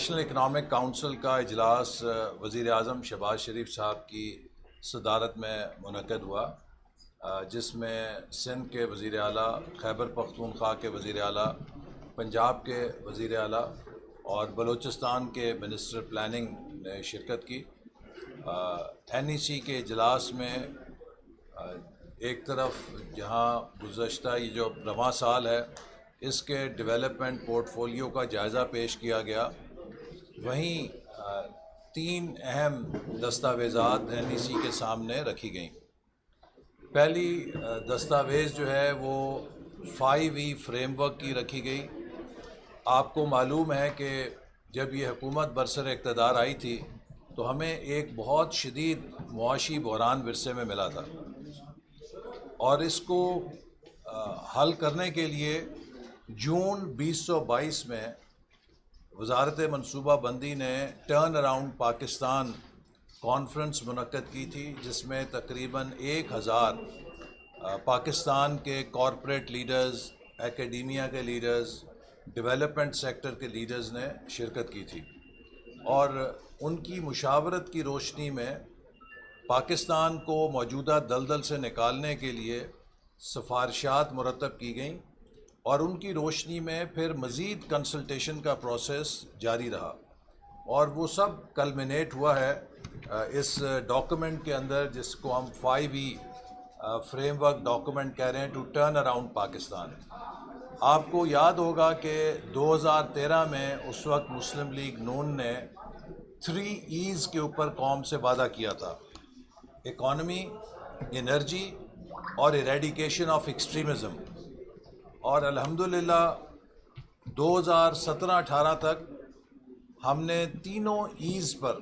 National economic council کا اجلاس وزیر اعظم شہباز شریف صاحب کی صدارت میں منعقد ہوا، جس میں سندھ کے وزیر اعلیٰ، خیبر پختونخوا کے وزیر اعلیٰ، پنجاب کے وزیر اعلیٰ اور بلوچستان کے منسٹر پلاننگ نے شرکت کی۔ این ای سی کے اجلاس میں ایک طرف جہاں گزشتہ یہ جو رواں سال ہے اس کے ڈیولپمنٹ پورٹ فولیو کا جائزہ پیش کیا گیا، وہیں تین اہم دستاویزات این ای سی کے سامنے رکھی گئیں۔ پہلی دستاویز جو ہے وہ 5E فریم ورک کی رکھی گئی۔ آپ کو معلوم ہے کہ جب یہ حکومت برسر اقتدار آئی تھی تو ہمیں ایک بہت شدید معاشی بحران ورثے میں ملا تھا، اور اس کو حل کرنے کے لیے جون 2022 میں وزارت منصوبہ بندی نے ٹرن اراؤنڈ پاکستان کانفرنس منعقد کی تھی، جس میں تقریباً 1000 پاکستان کے کارپوریٹ لیڈرز، اکیڈیمیا کے لیڈرز، ڈیولپمنٹ سیکٹر کے لیڈرز نے شرکت کی تھی، اور ان کی مشاورت کی روشنی میں پاکستان کو موجودہ دلدل سے نکالنے کے لیے سفارشات مرتب کی گئیں، اور ان کی روشنی میں پھر مزید کنسلٹیشن کا پروسیس جاری رہا، اور وہ سب کلمنیٹ ہوا ہے اس ڈاکومنٹ کے اندر، جس کو ہم 5E فریم ورک ڈاکومنٹ کہہ رہے ہیں، ٹو ٹرن اراؤنڈ پاکستان۔ آپ کو یاد ہوگا کہ 2013 میں اس وقت مسلم لیگ نون نے 3 کے اوپر قوم سے وعدہ کیا تھا: اکانومی، انرجی اور ایریڈیکیشن آف ایکسٹریمزم، اور الحمدللہ 2017-18 تک ہم نے تینوں ایز پر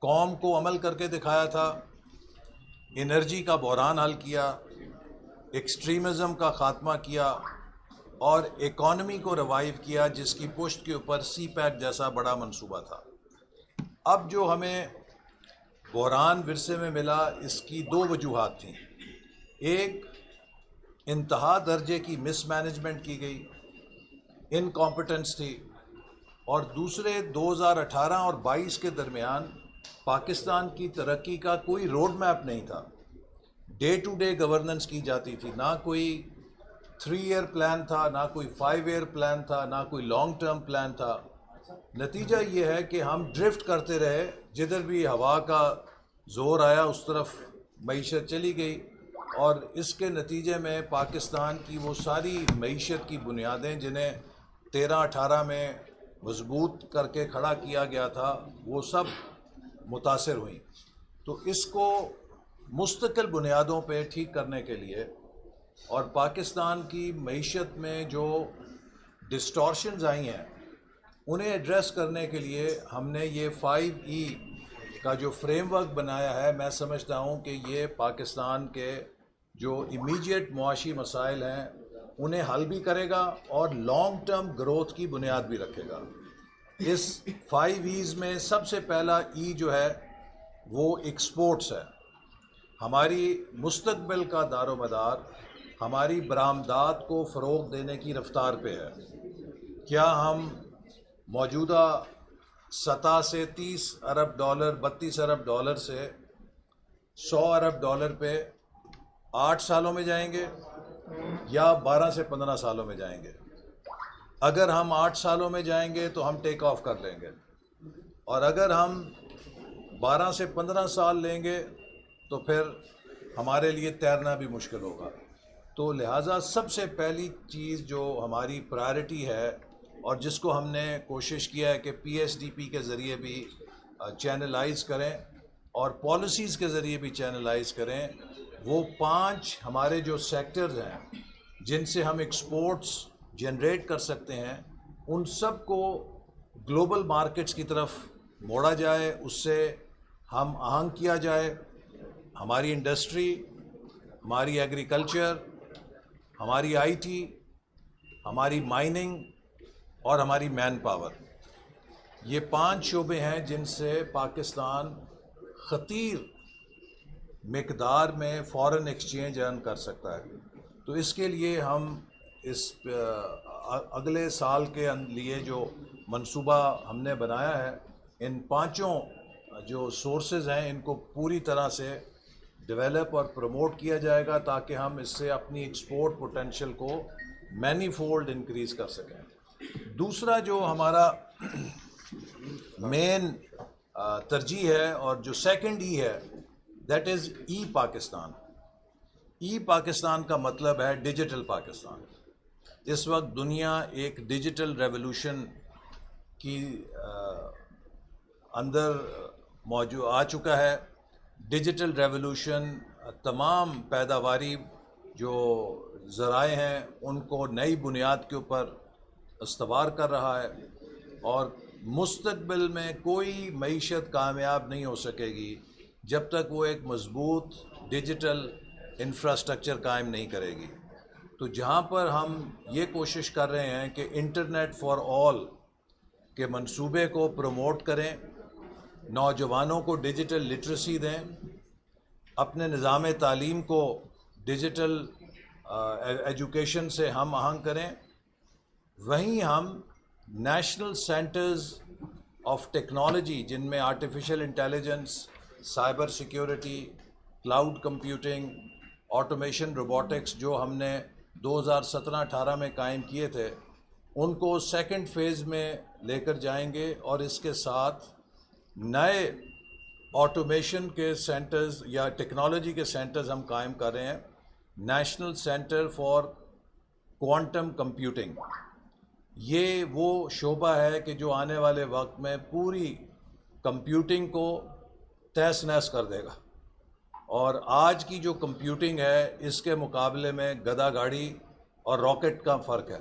قوم کو عمل کر کے دکھایا تھا۔ انرجی کا بحران حل کیا، ایکسٹریمزم کا خاتمہ کیا، اور اکانومی کو ریوائیو کیا، جس کی پشت کے اوپر سی پیک جیسا بڑا منصوبہ تھا۔ اب جو ہمیں بحران ورثے میں ملا، اس کی دو وجوہات تھیں۔ ایک، انتہا درجے کی مس مینجمنٹ کی گئی، انکمپٹنس تھی، اور دوسرے 2018 اور 22 کے درمیان پاکستان کی ترقی کا کوئی روڈ میپ نہیں تھا۔ ڈے ٹو ڈے گورننس کی جاتی تھی، نہ کوئی 3 ایئر پلان تھا، نہ کوئی 5 ایئر پلان تھا، نہ کوئی لانگ ٹرم پلان تھا۔ نتیجہ یہ ہے کہ ہم ڈرفٹ کرتے رہے، جدھر بھی ہوا کا زور آیا اس طرف معیشت چلی گئی، اور اس کے نتیجے میں پاکستان کی وہ ساری معیشت کی بنیادیں جنہیں 13-18 میں مضبوط کر کے کھڑا کیا گیا تھا، وہ سب متاثر ہوئیں۔ تو اس کو مستقل بنیادوں پہ ٹھیک کرنے کے لیے اور پاکستان کی معیشت میں جو ڈسٹورشنز آئی ہیں انہیں ایڈریس کرنے کے لیے ہم نے یہ 5E کا جو فریم ورک بنایا ہے، میں سمجھتا ہوں کہ یہ پاکستان کے جو امیڈیٹ معاشی مسائل ہیں انہیں حل بھی کرے گا اور لانگ ٹرم گروتھ کی بنیاد بھی رکھے گا۔ اس 5E's میں سب سے پہلا ای جو ہے وہ ایکسپورٹس ہے۔ ہماری مستقبل کا دار و مدار ہماری برآمدات کو فروغ دینے کی رفتار پہ ہے۔ کیا ہم موجودہ سطح سے $30 ارب، $32 ارب سے $100 ارب پہ 8 سالوں میں جائیں گے یا 12 سے 15 سالوں میں جائیں گے؟ اگر ہم 8 سالوں میں جائیں گے تو ہم ٹیک آف کر لیں گے، اور اگر ہم 12 سے 15 سال لیں گے تو پھر ہمارے لیے تیرنا بھی مشکل ہوگا۔ تو لہٰذا سب سے پہلی چیز جو ہماری پرائرٹی ہے، اور جس کو ہم نے کوشش کیا ہے کہ PSDP کے ذریعے بھی چینلائز کریں اور پالیسیز کے ذریعے بھی چینلائز کریں، وہ 5 ہمارے جو سیکٹرز ہیں جن سے ہم ایکسپورٹس جنریٹ کر سکتے ہیں، ان سب کو گلوبل مارکیٹس کی طرف موڑا جائے، اس سے ہم آہنگ کیا جائے۔ ہماری انڈسٹری، ہماری ایگریکلچر، ہماری IT، ہماری مائننگ اور ہماری مین پاور، یہ 5 شعبے ہیں جن سے پاکستان خطیر مقدار میں فارن ایکسچینج ارن کر سکتا ہے۔ تو اس کے لیے ہم اس اگلے سال کے لیے جو منصوبہ ہم نے بنایا ہے، ان پانچوں جو سورسز ہیں ان کو پوری طرح سے ڈیولپ اور پروموٹ کیا جائے گا تاکہ ہم اس سے اپنی ایکسپورٹ پوٹینشیل کو مینی فولڈ انکریز کر سکیں۔ دوسرا جو ہمارا مین ترجیح ہے اور جو سیکنڈ ای ہے، دیٹ از ای پاکستان۔ ای پاکستان کا مطلب ہے ڈیجیٹل پاکستان۔ اس وقت دنیا ایک ڈیجیٹل ریولوشن کی اندر موجود آ چکا ہے۔ ڈیجیٹل ریولوشن تمام پیداواری جو ذرائع ہیں ان کو نئی بنیاد کے اوپر استوار کر رہا ہے، اور مستقبل میں کوئی معیشت کامیاب نہیں ہو سکے گی جب تک وہ ایک مضبوط ڈیجیٹل انفراسٹرکچر قائم نہیں کرے گی۔ تو جہاں پر ہم یہ کوشش کر رہے ہیں کہ انٹرنیٹ فار آل کے منصوبے کو پروموٹ کریں، نوجوانوں کو ڈیجیٹل لٹریسی دیں، اپنے نظام تعلیم کو ڈیجیٹل ایجوکیشن سے ہم آہنگ کریں، وہیں ہم نیشنل سینٹرز آف ٹیکنالوجی جن میں artificial intelligence, cyber security, cloud computing, automation, robotics جو ہم نے 2017-18 میں قائم کیے تھے، ان کو سیکنڈ فیز میں لے کر جائیں گے، اور اس کے ساتھ نئے آٹومیشن کے سینٹرز یا ٹیکنالوجی کے سینٹرز ہم قائم کر رہے ہیں۔ National centre for quantum computing, یہ وہ شعبہ ہے کہ جو آنے والے وقت میں پوری کمپیوٹنگ کو تہس نہس کر دے گا، اور آج کی جو کمپیوٹنگ ہے اس کے مقابلے میں گدا گاڑی اور راکٹ کا فرق ہے،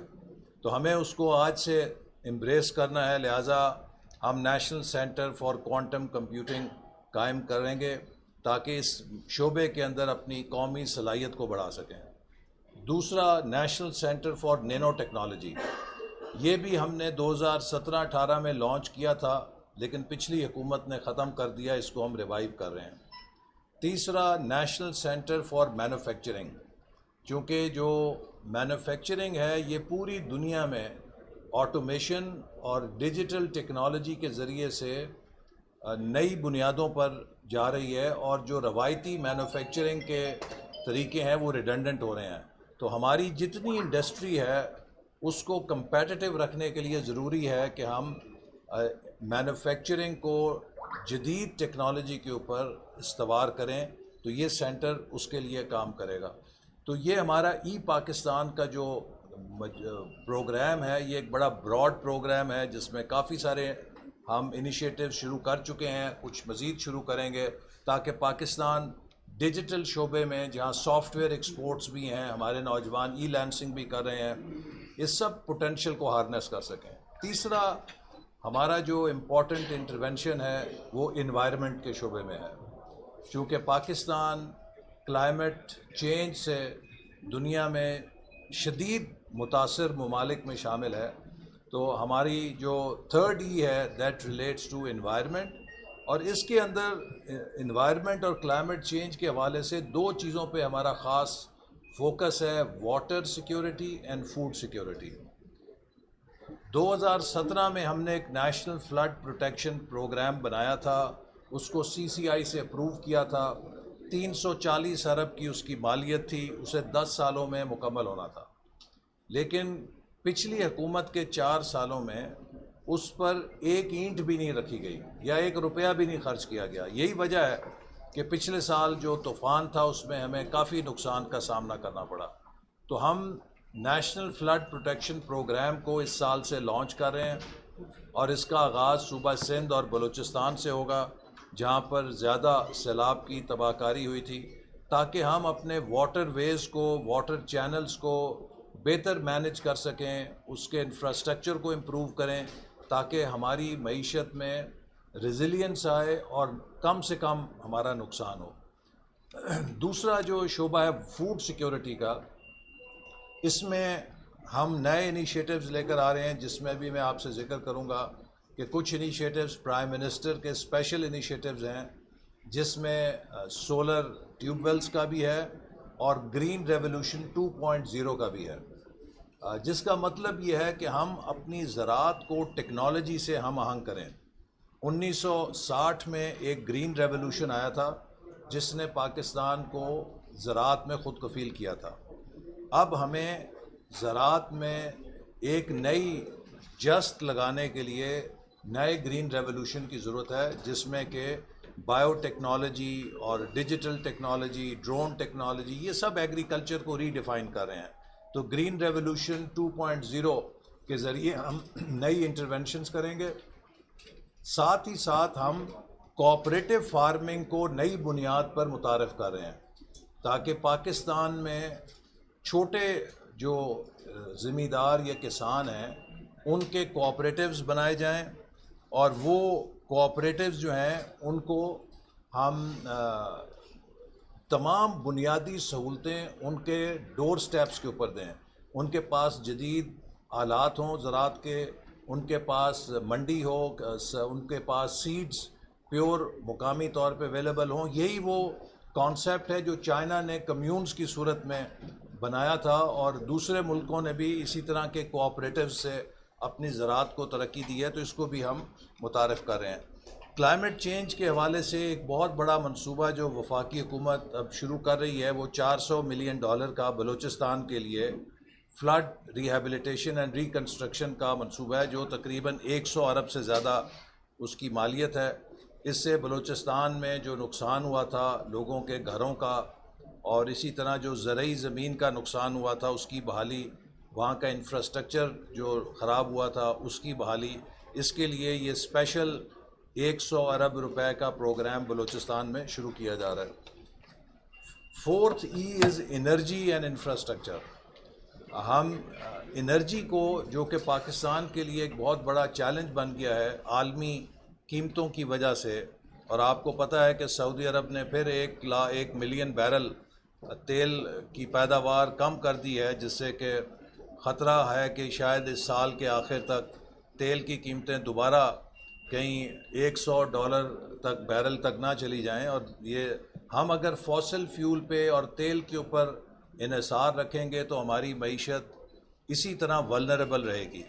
تو ہمیں اس کو آج سے امبریس کرنا ہے۔ لہٰذا ہم national centre for quantum computing قائم کریں گے تاکہ اس شعبے کے اندر اپنی قومی صلاحیت کو بڑھا سکیں۔ دوسرا national centre for Nano technology, یہ بھی ہم نے 2017-18 میں لانچ کیا تھا لیکن پچھلی حکومت نے ختم کر دیا، اس کو ہم ریوائیو کر رہے ہیں۔ تیسرا نیشنل سینٹر فار مینوفیکچرنگ، چونکہ جو مینوفیکچرنگ ہے یہ پوری دنیا میں آٹومیشن اور ڈیجیٹل ٹیکنالوجی کے ذریعے سے نئی بنیادوں پر جا رہی ہے، اور جو روایتی مینوفیکچرنگ کے طریقے ہیں وہ ریڈنڈنٹ ہو رہے ہیں۔ تو ہماری جتنی انڈسٹری ہے اس کو کمپیٹیٹو رکھنے کے لیے ضروری ہے کہ ہم مینوفیکچرنگ کو جدید ٹیکنالوجی کے اوپر استوار کریں، تو یہ سینٹر اس کے لیے کام کرے گا۔ تو یہ ہمارا ای پاکستان کا جو پروگرام ہے یہ ایک بڑا براڈ پروگرام ہے جس میں کافی سارے ہم انیشیٹو شروع کر چکے ہیں، کچھ مزید شروع کریں گے تاکہ پاکستان ڈیجیٹل شعبے میں، جہاں سافٹ ویئر ایکسپورٹس بھی ہیں، ہمارے نوجوان ای لینسنگ بھی کر رہے ہیں، اس سب پوٹینشیل کو ہارنیس کر سکیں۔ تیسرا ہمارا جو امپورٹنٹ انٹرونشن ہے وہ انوائرمنٹ کے شعبے میں ہے، چونکہ پاکستان کلائمیٹ چینج سے دنیا میں شدید متاثر ممالک میں شامل ہے، تو ہماری جو تھرڈ ای ہے دیٹ ریلیٹس ٹو انوائرمنٹ، اور اس کے اندر انوائرمنٹ اور کلائمیٹ چینج کے حوالے سے دو چیزوں پہ ہمارا خاص فوکس ہے، water security and food security. 2017 میں ہم نے ایک نیشنل فلڈ پروٹیکشن پروگرام بنایا تھا، اس کو CCI سے اپروو کیا تھا، 340 ارب کی اس کی مالیت تھی، اسے 10 سالوں میں مکمل ہونا تھا، لیکن پچھلی حکومت کے 4 سالوں میں اس پر ایک اینٹ بھی نہیں رکھی گئی یا 1 روپیہ بھی نہیں خرچ کیا گیا۔ یہی وجہ ہے کہ پچھلے سال جو طوفان تھا اس میں ہمیں کافی نقصان کا سامنا کرنا پڑا۔ تو ہم نیشنل فلڈ پروٹیکشن پروگرام کو اس سال سے لانچ کر رہے ہیں، اور اس کا آغاز صوبہ سندھ اور بلوچستان سے ہوگا جہاں پر زیادہ سیلاب کی تباہ کاری ہوئی تھی، تاکہ ہم اپنے واٹر ویز کو، واٹر چینلز کو بہتر مینج کر سکیں، اس کے انفراسٹرکچر کو امپروو کریں تاکہ ہماری معیشت میں ریزیلینس آئے اور کم سے کم ہمارا نقصان ہو۔ دوسرا جو شعبہ ہے فوڈ سیکیورٹی کا، اس میں ہم نئے انیشیٹوز لے کر آ رہے ہیں، جس میں بھی میں آپ سے ذکر کروں گا کہ کچھ انیشیٹوز پرائم منسٹر کے اسپیشل انیشیٹوز ہیں، جس میں سولر ٹیوب ویلز کا بھی ہے اور گرین ریولوشن 2.0 کا بھی ہے۔ جس کا مطلب یہ ہے کہ ہم اپنی زراعت کو ٹیکنالوجی سے ہم آہنگ کریں۔ 1960 میں ایک گرین ریولوشن آیا تھا جس نے پاکستان کو زراعت میں خود کفیل کیا تھا۔ اب ہمیں زراعت میں ایک نئی جست لگانے کے لیے نئے گرین ریولوشن کی ضرورت ہے، جس میں کہ بائیو ٹیکنالوجی اور ڈیجیٹل ٹیکنالوجی، ڈرون ٹیکنالوجی، یہ سب ایگریکلچر کو ری ڈیفائن کر رہے ہیں۔ تو گرین ریولوشن 2.0 کے ذریعے ہم نئی انٹرونشنز کریں گے، ساتھ ہی ساتھ ہم کوآپریٹو فارمنگ کو نئی بنیاد پر متعارف کر رہے ہیں تاکہ پاکستان میں چھوٹے جو زمیندار یا کسان ہیں ان کے کوآپریٹوز بنائے جائیں، اور وہ کوآپریٹوز جو ہیں ان کو ہم تمام بنیادی سہولتیں ان کے ڈور سٹیپس کے اوپر دیں، ان کے پاس جدید آلات ہوں زراعت کے، ان کے پاس منڈی ہو، ان کے پاس سیڈز پیور مقامی طور پہ اویلیبل ہوں۔ یہی وہ کانسیپٹ ہے جو چائنا نے کمیونز کی صورت میں بنایا تھا، اور دوسرے ملکوں نے بھی اسی طرح کے کوآپریٹو سے اپنی زراعت کو ترقی دی ہے، تو اس کو بھی ہم متعارف کر رہے ہیں۔ کلائمیٹ چینج کے حوالے سے ایک بہت بڑا منصوبہ جو وفاقی حکومت اب شروع کر رہی ہے وہ $400 ملین کا بلوچستان کے لیے فلڈ ریہیبلیٹیشن اینڈ ریکنسٹرکشن کا منصوبہ ہے، جو تقریباً 100 ارب سے زیادہ اس کی مالیت ہے۔ اس سے بلوچستان میں جو نقصان ہوا تھا لوگوں کے گھروں کا، اور اسی طرح جو زرعی زمین کا نقصان ہوا تھا اس کی بحالی، وہاں کا انفراسٹرکچر جو خراب ہوا تھا اس کی بحالی، اس کے لیے یہ اسپیشل 100 ارب روپے کا پروگرام بلوچستان میں شروع کیا جا رہا ہے۔ 4th E is energy and infrastructure. ہم انرجی کو، جو کہ پاکستان کے لیے ایک بہت بڑا چیلنج بن گیا ہے عالمی قیمتوں کی وجہ سے، اور آپ کو پتہ ہے کہ سعودی عرب نے پھر 1 ملین بیرل تیل کی پیداوار کم کر دی ہے، جس سے کہ خطرہ ہے کہ شاید اس سال کے آخر تک تیل کی قیمتیں دوبارہ کہیں $100 تک بیرل تک نہ چلی جائیں، اور یہ ہم اگر فوسل فیول پہ اور تیل کے اوپر انحصار رکھیں گے تو ہماری معیشت اسی طرح ولنریبل رہے گی۔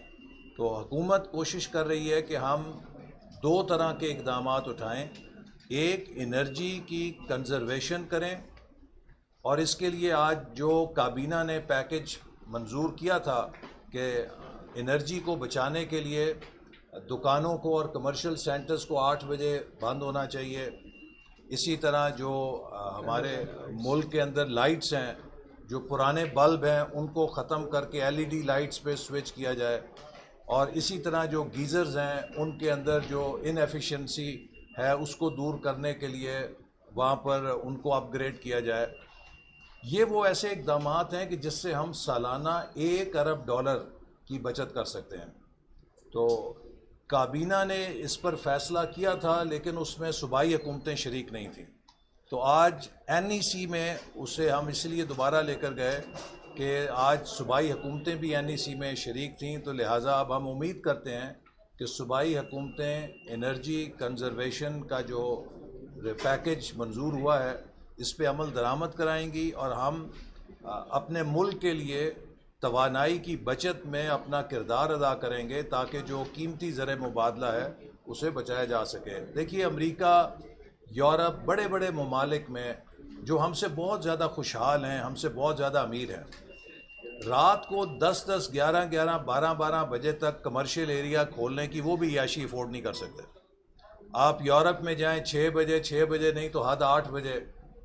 تو حکومت کوشش کر رہی ہے کہ ہم 2 طرح کے اقدامات اٹھائیں، ایک انرجی کی کنزرویشن کریں، اور اس کے لیے آج جو کابینہ نے پیکج منظور کیا تھا کہ انرجی کو بچانے کے لیے دکانوں کو اور کمرشل سینٹرز کو 8 بجے بند ہونا چاہیے، اسی طرح جو ہمارے ملک کے اندر لائٹس ہیں، جو پرانے بلب ہیں ان کو ختم کر کے LED لائٹس پہ سوئچ کیا جائے، اور اسی طرح جو گیزرز ہیں ان کے اندر جو ان ایفیشنسی ہے اس کو دور کرنے کے لیے وہاں پر ان کو اپ گریڈ کیا جائے۔ یہ وہ ایسے اقدامات ہیں کہ جس سے ہم سالانہ $1 ارب کی بچت کر سکتے ہیں۔ تو کابینہ نے اس پر فیصلہ کیا تھا لیکن اس میں صوبائی حکومتیں شریک نہیں تھیں، تو آج NEC میں اسے ہم اس لیے دوبارہ لے کر گئے کہ آج صوبائی حکومتیں بھی NEC میں شریک تھیں، تو لہٰذا اب ہم امید کرتے ہیں کہ صوبائی حکومتیں انرجی کنزرویشن کا جو پیکج منظور ہوا ہے اس پہ عمل درآمد کرائیں گی، اور ہم اپنے ملک کے لیے توانائی کی بچت میں اپنا کردار ادا کریں گے تاکہ جو قیمتی زر مبادلہ ہے اسے بچایا جا سکے۔ دیکھیے امریکہ، یورپ، بڑے بڑے ممالک میں جو ہم سے بہت زیادہ خوشحال ہیں، ہم سے بہت زیادہ امیر ہیں، رات کو 10 11 12 بجے تک کمرشل ایریا کھولنے کی وہ بھی عیاشی افورڈ نہیں کر سکتے۔ آپ یورپ میں جائیں 6 بجے نہیں تو حد 8 بجے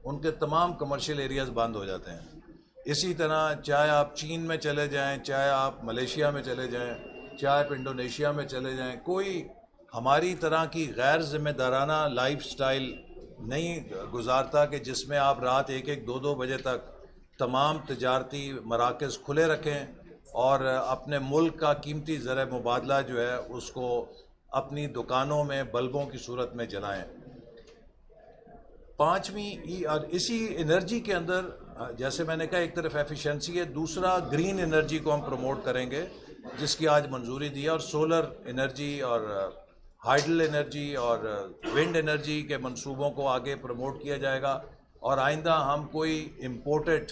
ان کے تمام کمرشل ایریاز بند ہو جاتے ہیں۔ اسی طرح چاہے آپ چین میں چلے جائیں، چاہے آپ ملیشیا میں چلے جائیں، چاہے آپ انڈونیشیا میں چلے جائیں، کوئی ہماری طرح کی غیر ذمہ دارانہ لائف سٹائل نہیں گزارتا کہ جس میں آپ رات 1 2 بجے تک تمام تجارتی مراکز کھلے رکھیں اور اپنے ملک کا قیمتی زر مبادلہ جو ہے اس کو اپنی دکانوں میں بلبوں کی صورت میں جلائیں۔ 5ویں اور اسی انرجی کے اندر جیسے میں نے کہا ایک طرف ایفیشنسی ہے، دوسرا گرین انرجی کو ہم پروموٹ کریں گے جس کی آج منظوری دی ہے، اور سولر انرجی اور ہائیڈل انرجی اور ونڈ انرجی کے منصوبوں کو آگے پروموٹ کیا جائے گا، اور آئندہ ہم کوئی امپورٹڈ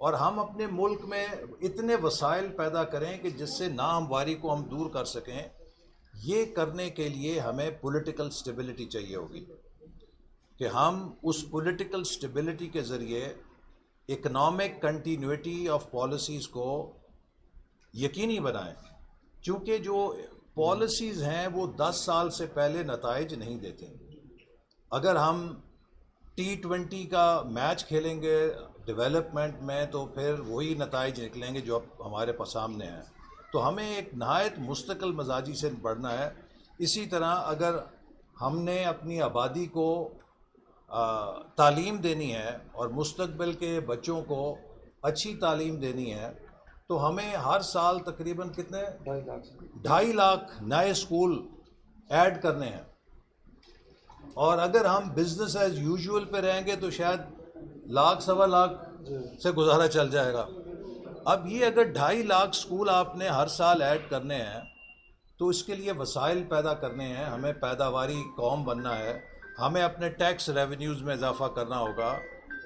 اور ہم اپنے ملک میں اتنے وسائل پیدا کریں کہ جس سے ناہمواری کو ہم دور کر سکیں. یہ کرنے کے لیے ہمیں پولیٹیکل سٹیبلٹی چاہیے ہوگی کہ ہم اس پولیٹیکل سٹیبلٹی کے ذریعے اکنامک کنٹینیوٹی آف پالیسیز کو یقینی بنائیں. چونکہ جو پالیسیز ہیں وہ 10 سال سے پہلے نتائج نہیں دیتے. اگر ہم T20 کا میچ کھیلیں گے ڈیولپمنٹ میں تو پھر وہی نتائج نکلیں گے جو اب ہمارے پاس سامنے ہیں. تو ہمیں ایک نہایت مستقل مزاجی سے بڑھنا ہے. اسی طرح اگر ہم نے اپنی آبادی کو تعلیم دینی ہے اور مستقبل کے بچوں کو اچھی تعلیم دینی ہے تو ہمیں ہر سال تقریباً کتنے 2.5 لاکھ نئے اسکول ایڈ کرنے ہیں. اور اگر ہم بزنس ایز یوزول پہ رہیں گے تو شاید 1.5 لاکھ سے گزارا چل جائے گا. اب یہ اگر 2.5 لاکھ اسکول آپ نے ہر سال ایڈ کرنے ہیں تو اس کے لیے وسائل پیدا کرنے ہیں. ہمیں پیداواری قوم بننا ہے. ہمیں اپنے ٹیکس ریونیوز میں اضافہ کرنا ہوگا.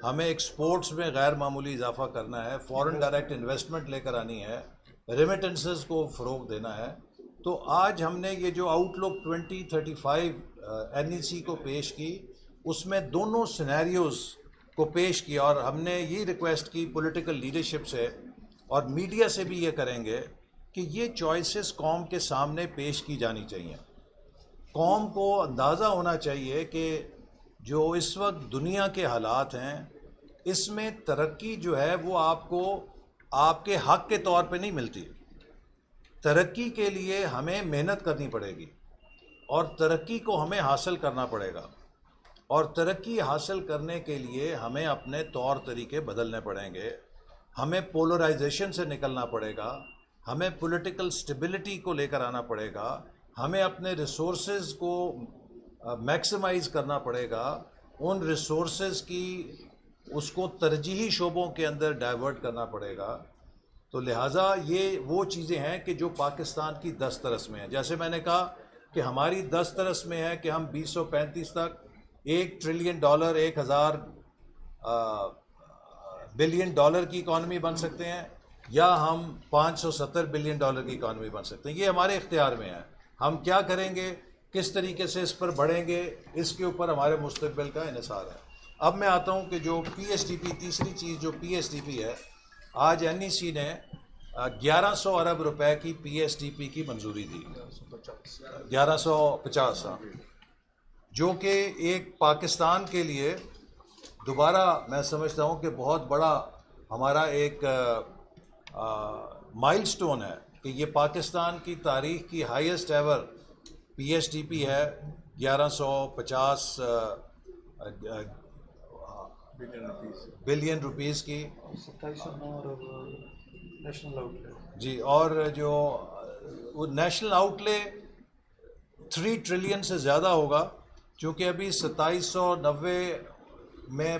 ہمیں ایکسپورٹس میں غیر معمولی اضافہ کرنا ہے. فورن ڈائریکٹ انویسٹمنٹ لے کر آنی ہے. ریمیٹنسز کو فروغ دینا ہے. تو آج ہم نے یہ جو آؤٹ لک 2035 NEC کو پیش کی اس میں دونوں سینیریوز کو پیش کیا اور ہم نے یہ ریکویسٹ کی پولیٹیکل لیڈرشپ سے اور میڈیا سے بھی یہ کریں گے کہ یہ چوائسز قوم کے سامنے پیش کی جانی چاہیے. قوم کو اندازہ ہونا چاہیے کہ جو اس وقت دنیا کے حالات ہیں اس میں ترقی جو ہے وہ آپ کو آپ کے حق کے طور پہ نہیں ملتی. ترقی کے لیے ہمیں محنت کرنی پڑے گی اور ترقی کو ہمیں حاصل کرنا پڑے گا. اور ترقی حاصل کرنے کے لیے ہمیں اپنے طور طریقے بدلنے پڑیں گے. ہمیں پولرائزیشن سے نکلنا پڑے گا. ہمیں پولیٹیکل سٹیبلٹی کو لے کر آنا پڑے گا. ہمیں اپنے ریسورسز کو میکسیمائز کرنا پڑے گا. ان ریسورسز کی اس کو ترجیحی شعبوں کے اندر ڈائیورٹ کرنا پڑے گا. تو لہٰذا یہ وہ چیزیں ہیں کہ جو پاکستان کی دسترس میں ہیں. جیسے میں نے کہا کہ ہماری دسترس میں ہے کہ ہم 2035 تک $1 ٹریلین 1000 بلین ڈالر کی اکانومی بن سکتے ہیں یا ہم $570 بلین کی اکانومی بن سکتے ہیں. یہ ہمارے اختیار میں ہے. ہم کیا کریں گے, کس طریقے سے اس پر بڑھیں گے, اس کے اوپر ہمارے مستقبل کا انحصار ہے. اب میں آتا ہوں کہ جو PSDP, تیسری چیز جو PSDP ہے, آج NEC نے 1100 ارب روپے کی PSDP کی منظوری دی. 1150, جو کہ ایک پاکستان کے لیے دوبارہ میں سمجھتا ہوں کہ بہت بڑا ہمارا ایک مائل سٹون ہے کہ یہ پاکستان کی تاریخ کی ہائیسٹ ایور PSDP ہے. 1150 بلین روپیز کی. 2709 ارب نیشنل آؤٹ لے. جی, اور جو نیشنل آؤٹ لے 3 ٹریلین سے زیادہ ہوگا چونکہ ابھی 2790 میں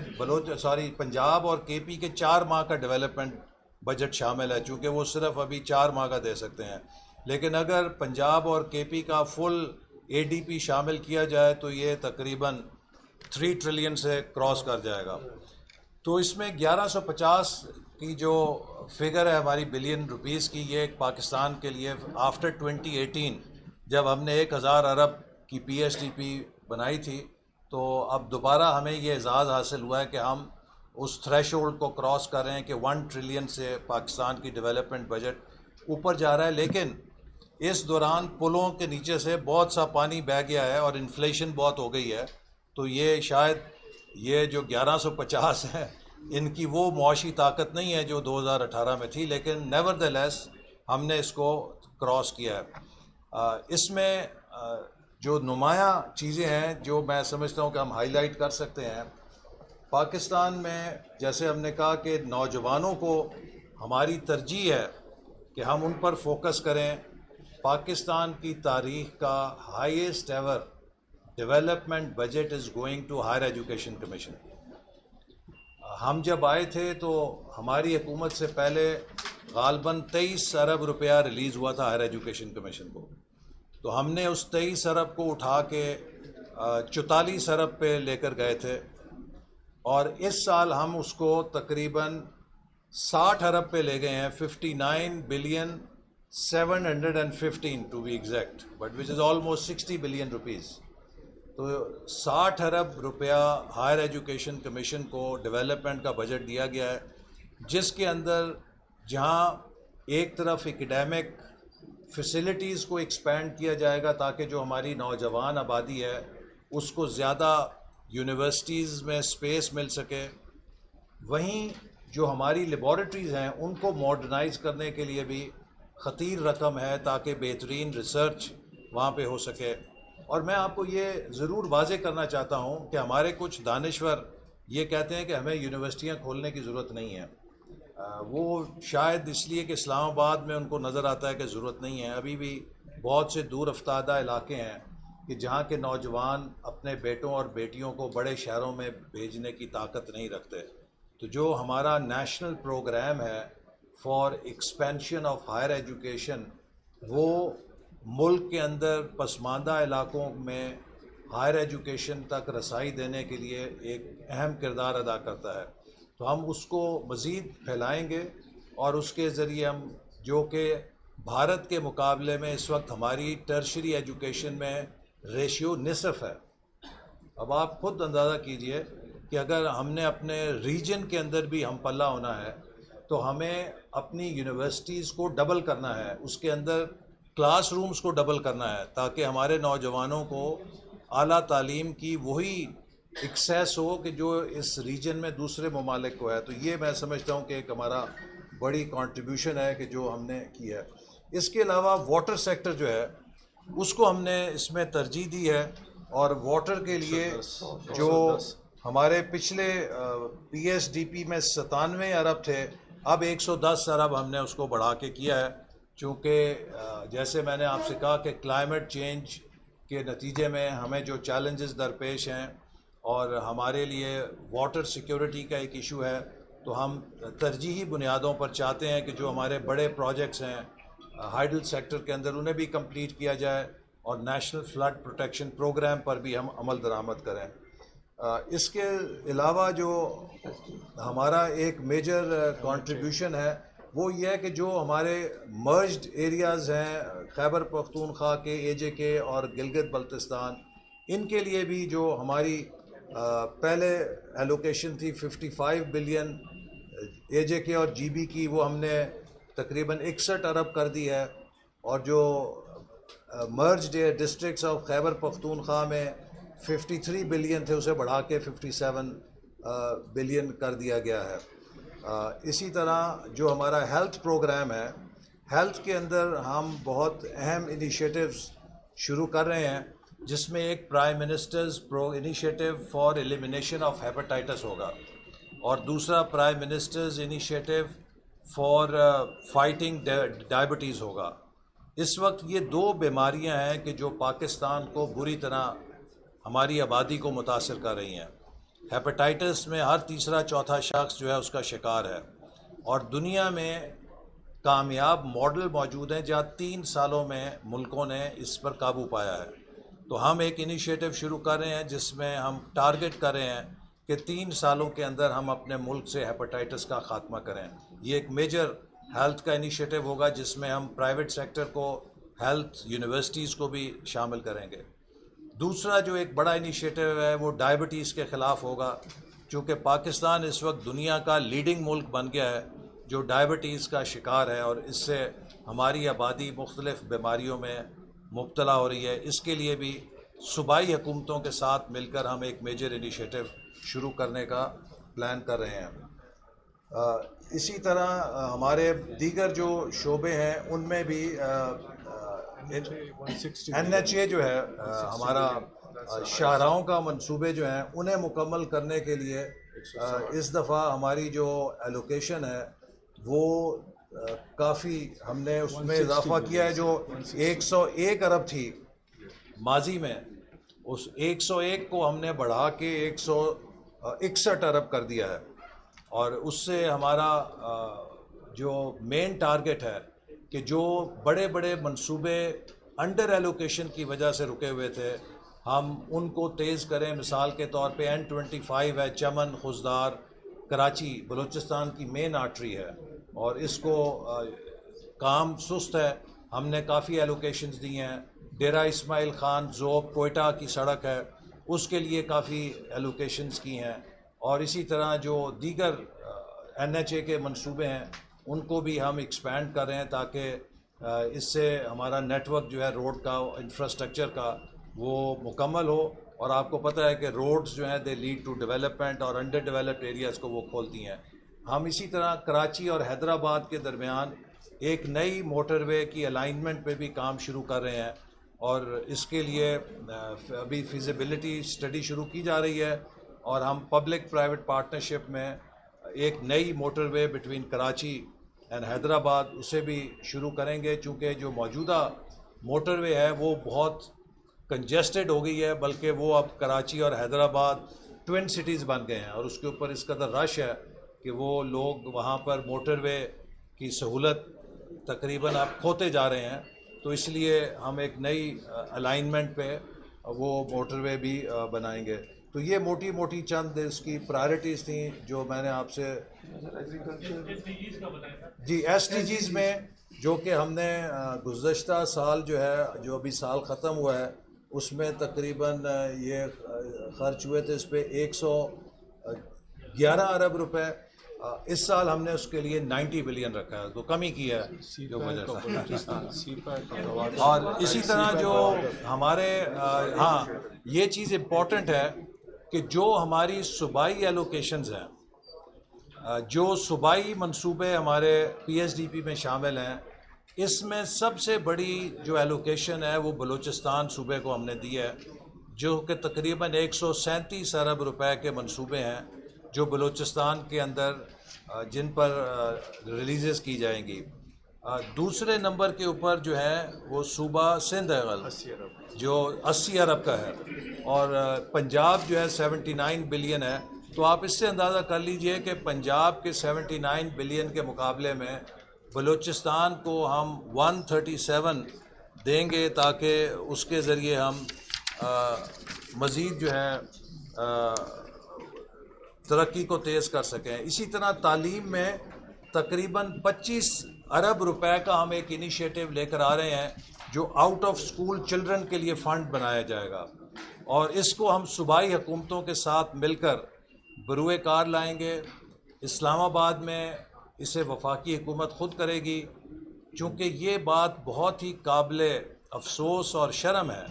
پنجاب اور KP کے 4 ماہ کا ڈیولپمنٹ بجٹ شامل ہے, چونکہ وہ صرف ابھی 4 ماہ کا دے سکتے ہیں. لیکن اگر پنجاب اور KP کا فل ADP شامل کیا جائے تو یہ تقریباً 3 ٹریلین سے کراس کر جائے گا. تو اس میں 1150 کی جو فگر ہے ہماری بلین روپیز کی, یہ ایک پاکستان کے لیے آفٹر 2018 جب ہم نے 1000 ارب کی PSDP بنائی تھی تو اب دوبارہ ہمیں یہ اعزاز حاصل ہوا ہے کہ ہم اس تھریش ہولڈ کو کراس کر رہے ہیں کہ 1 ٹریلین سے پاکستان کی ڈیولپمنٹ بجٹ اوپر جا رہا ہے. لیکن اس دوران پلوں کے نیچے سے بہت سا پانی بہہ گیا ہے اور انفلیشن بہت ہو گئی ہے. تو یہ شاید یہ جو 1150 ہے ان کی وہ معاشی طاقت نہیں ہے جو 2018 میں تھی, لیکن نیور دی لیس ہم نے اس کو کراس کیا ہے. اس میں جو نمایاں چیزیں ہیں جو میں سمجھتا ہوں کہ ہم ہائی لائٹ کر سکتے ہیں. پاکستان میں جیسے ہم نے کہا کہ نوجوانوں کو ہماری ترجیح ہے کہ ہم ان پر فوکس کریں. پاکستان کی تاریخ کا highest ever development budget is going to higher education commission. ہم جب آئے تھے تو ہماری حکومت سے پہلے غالباً 23 ارب روپیہ ریلیز ہوا تھا ہائر ایجوکیشن کمیشن کو. تو ہم نے اس 23 ارب کو اٹھا کے 44 ارب پہ لے کر گئے تھے, اور اس سال ہم اس کو تقریباً 60 ارب پہ لے گئے ہیں, 59 billion 715 to be exact, but which is almost 60 billion rupees. تو 60 ارب روپیہ ہائر ایجوکیشن کمیشن کو ڈیولپمنٹ کا بجٹ دیا گیا ہے, جس کے اندر جہاں ایک طرف اکیڈیمک فیسلٹیز کو ایکسپینڈ کیا جائے گا تاکہ جو ہماری نوجوان آبادی ہے اس کو زیادہ یونیورسٹیز میں اسپیس مل سکے, وہیں جو ہماری لیبارٹریز ہیں ان کو ماڈرنائز کرنے کے لیے بھی خطیر رقم ہے تاکہ بہترین ریسرچ وہاں پہ ہو سکے. اور میں آپ کو یہ ضرور واضح کرنا چاہتا ہوں کہ ہمارے کچھ دانشور یہ کہتے ہیں کہ ہمیں یونیورسٹیاں کھولنے کی ضرورت نہیں ہے. وہ شاید اس لیے کہ اسلام آباد میں ان کو نظر آتا ہے کہ ضرورت نہیں ہے. ابھی بھی بہت سے دور افتادہ علاقے ہیں کہ جہاں کے نوجوان اپنے بیٹوں اور بیٹیوں کو بڑے شہروں میں بھیجنے کی طاقت نہیں رکھتے. تو جو ہمارا نیشنل پروگرام ہے for expansion of higher education, وہ ملک کے اندر پسماندہ علاقوں میں ہائر ایجوکیشن تک رسائی دینے کے لیے ایک اہم کردار ادا کرتا ہے. تو ہم اس کو مزید پھیلائیں گے اور اس کے ذریعے ہم, جو کہ بھارت کے مقابلے میں اس وقت ہماری ٹرشری ایجوکیشن میں ریشیو نصف ہے. اب آپ خود اندازہ کیجئے کہ اگر ہم نے اپنے ریجن کے اندر بھی ہم پلہ ہونا ہے تو ہمیں اپنی یونیورسٹیز کو ڈبل کرنا ہے, اس کے اندر کلاس رومز کو ڈبل کرنا ہے تاکہ ہمارے نوجوانوں کو اعلیٰ تعلیم کی وہی ایکسیس ہو کہ جو اس ریجن میں دوسرے ممالک کو ہے. تو یہ میں سمجھتا ہوں کہ ایک ہمارا بڑی کنٹریبیوشن ہے کہ جو ہم نے کی ہے. اس کے علاوہ واٹر سیکٹر جو ہے اس کو ہم نے اس میں ترجیح دی ہے, اور واٹر کے لیے جو ہمارے پچھلے پی ایس ڈی پی میں 97 ارب تھے, اب 110 ارب ہم نے اس کو بڑھا کے کیا ہے, چونکہ جیسے میں نے آپ سے کہا کہ کلائمیٹ چینج کے نتیجے میں ہمیں جو چیلنجز درپیش ہیں اور ہمارے لیے واٹر سیکیورٹی کا ایک ایشو ہے, تو ہم ترجیحی بنیادوں پر چاہتے ہیں کہ جو ہمارے بڑے پروجیکٹس ہیں ہائیڈل سیکٹر کے اندر انہیں بھی کمپلیٹ کیا جائے, اور نیشنل فلڈ پروٹیکشن پروگرام پر بھی ہم عمل درآمد کریں. اس کے علاوہ جو ہمارا ایک میجر کنٹریبیوشن ہے وہ یہ ہے کہ جو ہمارے مرجڈ ایریاز ہیں خیبر پختونخوا کے, اے جے کے اور گلگت بلتستان, ان کے لیے بھی جو ہماری پہلے ایلوکیشن تھی 55 بلین اے جے کے اور جی بی کی, وہ ہم نے تقریباً 61 ارب کر دی ہے, اور جو merged districts of Khyber Pakhtunkhwa میں 53 بلین تھے اسے بڑھا کے 57 بلین کر دیا گیا ہے. اسی طرح جو ہمارا ہیلتھ پروگرام ہے, ہیلتھ کے اندر ہم بہت اہم انیشیٹوز شروع کر رہے ہیں, جس میں ایک prime ministers initiative for elimination of hepatitis ہوگا, اور دوسرا prime ministers initiative for fighting diabetes ہوگا. اس وقت یہ دو بیماریاں ہیں کہ جو پاکستان کو بری طرح ہماری آبادی کو متاثر کر رہی ہیں. ہیپاٹائٹس میں ہر تیسرا چوتھا شخص جو ہے اس کا شکار ہے, اور دنیا میں کامیاب ماڈل موجود ہیں جہاں 3 سالوں میں ملکوں نے اس پر قابو پایا ہے. تو ہم ایک انیشیٹو شروع کر رہے ہیں جس میں ہم ٹارگٹ کر رہے ہیں کہ 3 سالوں کے اندر ہم اپنے ملک سے ہیپاٹائٹس کا خاتمہ کریں. یہ ایک میجر ہیلتھ کا انیشیٹو ہوگا جس میں ہم پرائیویٹ سیکٹر کو, ہیلتھ یونیورسٹیز کو بھی شامل کریں گے. دوسرا جو ایک بڑا انیشیٹو ہے وہ ڈائبٹیز کے خلاف ہوگا, چونکہ پاکستان اس وقت دنیا کا لیڈنگ ملک بن گیا ہے جو ڈائبٹیز کا شکار ہے, اور اس سے ہماری آبادی مختلف بیماریوں میں مبتلا ہو رہی ہے. اس کے لیے بھی صوبائی حکومتوں کے ساتھ مل کر ہم ایک میجر انیشیٹو شروع کرنے کا پلان کر رہے ہیں. اسی طرح ہمارے دیگر جو شعبے ہیں ان میں بھی NHA جو ہے ہمارا شاہراہوں کا منصوبے جو ہیں انہیں مکمل کرنے کے لیے اس دفعہ ہماری جو ایلوکیشن ہے وہ کافی ہم نے اس میں اضافہ کیا ہے. جو 101 ارب تھی ماضی میں, اس 101 کو ہم نے بڑھا کے 161 ارب کر دیا ہے, اور اس سے ہمارا جو مین ٹارگٹ ہے کہ جو بڑے بڑے منصوبے انڈر ایلوکیشن کی وجہ سے رکے ہوئے تھے ہم ان کو تیز کریں. مثال کے طور پہ N25 ہے, چمن خوزدار, کراچی بلوچستان کی مین آرٹری ہے اور اس کو کام سست ہے. ہم نے کافی ایلوکیشنز دی ہیں. ڈیرہ اسماعیل خان ذوب کوئٹہ کی سڑک ہے, اس کے لیے کافی ایلوکیشنز کی ہیں, اور اسی طرح جو دیگر NHA کے منصوبے ہیں ان کو بھی ہم ایکسپینڈ کر رہے ہیں تاکہ اس سے ہمارا نیٹ ورک جو ہے روڈ کا انفراسٹرکچر کا وہ مکمل ہو. اور آپ کو پتہ ہے کہ روڈز جو ہیں دے لیڈ ٹو ڈیولپمنٹ, اور انڈر ڈیولپڈ ایریاز کو وہ کھولتی ہیں. ہم اسی طرح کراچی اور حیدرآباد کے درمیان ایک نئی موٹر وے کی الائنمنٹ پہ بھی کام شروع کر رہے ہیں, اور اس کے لیے ابھی فیزیبلٹی اسٹڈی شروع کی جا رہی ہے, اور ہم پبلک پرائیویٹ پارٹنرشپ میں ایک نئی motor way between Karachi and Hyderabad اسے بھی شروع کریں گے, چونکہ جو موجودہ موٹر وے ہے وہ بہت کنجسٹڈ ہو گئی ہے, بلکہ وہ اب کراچی اور حیدرآباد ٹوین سٹیز بن گئے ہیں, اور اس کے اوپر اس قدر رش ہے کہ وہ لوگ وہاں پر موٹر وے کی سہولت تقریباً اب کھوتے جا رہے ہیں. تو اس لیے ہم ایک نئی الائنمنٹ پہ وہ موٹر وے بھی بنائیں گے. تو یہ موٹی موٹی چند اس کی پرائرٹیز تھیں جو میں نے آپ سے. جی SDGs میں جو کہ ہم نے گزشتہ سال جو ہے, جو ابھی سال ختم ہوا ہے, اس میں تقریباً یہ خرچ ہوئے تھے اس پہ 111 ارب روپے. اس سال ہم نے اس کے لیے 90 بلین رکھا ہے, تو کمی کی ہے جو بجٹ. اور اسی طرح جو ہمارے ہاں یہ چیز امپورٹنٹ ہے کہ جو ہماری صوبائی ایلوکیشنز ہیں, جو صوبائی منصوبے ہمارے PSDP میں شامل ہیں, اس میں سب سے بڑی جو ایلوکیشن ہے وہ بلوچستان صوبے کو ہم نے دی ہے, جو کہ تقریباً 137 ارب روپے کے منصوبے ہیں جو بلوچستان کے اندر جن پر ریلیزز کی جائیں گی. دوسرے نمبر کے اوپر جو ہے وہ صوبہ سندھ ہے جو 80 ارب کا ہے, اور پنجاب جو ہے 79 بلین ہے. تو آپ اس سے اندازہ کر لیجئے کہ پنجاب کے 79 بلین کے مقابلے میں بلوچستان کو ہم 137 دیں گے تاکہ اس کے ذریعے ہم مزید جو ہے ترقی کو تیز کر سکیں. اسی طرح تعلیم میں تقریباً 25 ارب روپے کا ہم ایک انیشیٹو لے کر آ رہے ہیں جو آؤٹ آف اسکول چلڈرن کے لیے فنڈ بنایا جائے گا, اور اس کو ہم صوبائی حکومتوں کے ساتھ مل کر بروئے کار لائیں گے. اسلام آباد میں اسے وفاقی حکومت خود کرے گی, چونکہ یہ بات بہت ہی قابل افسوس اور شرم ہے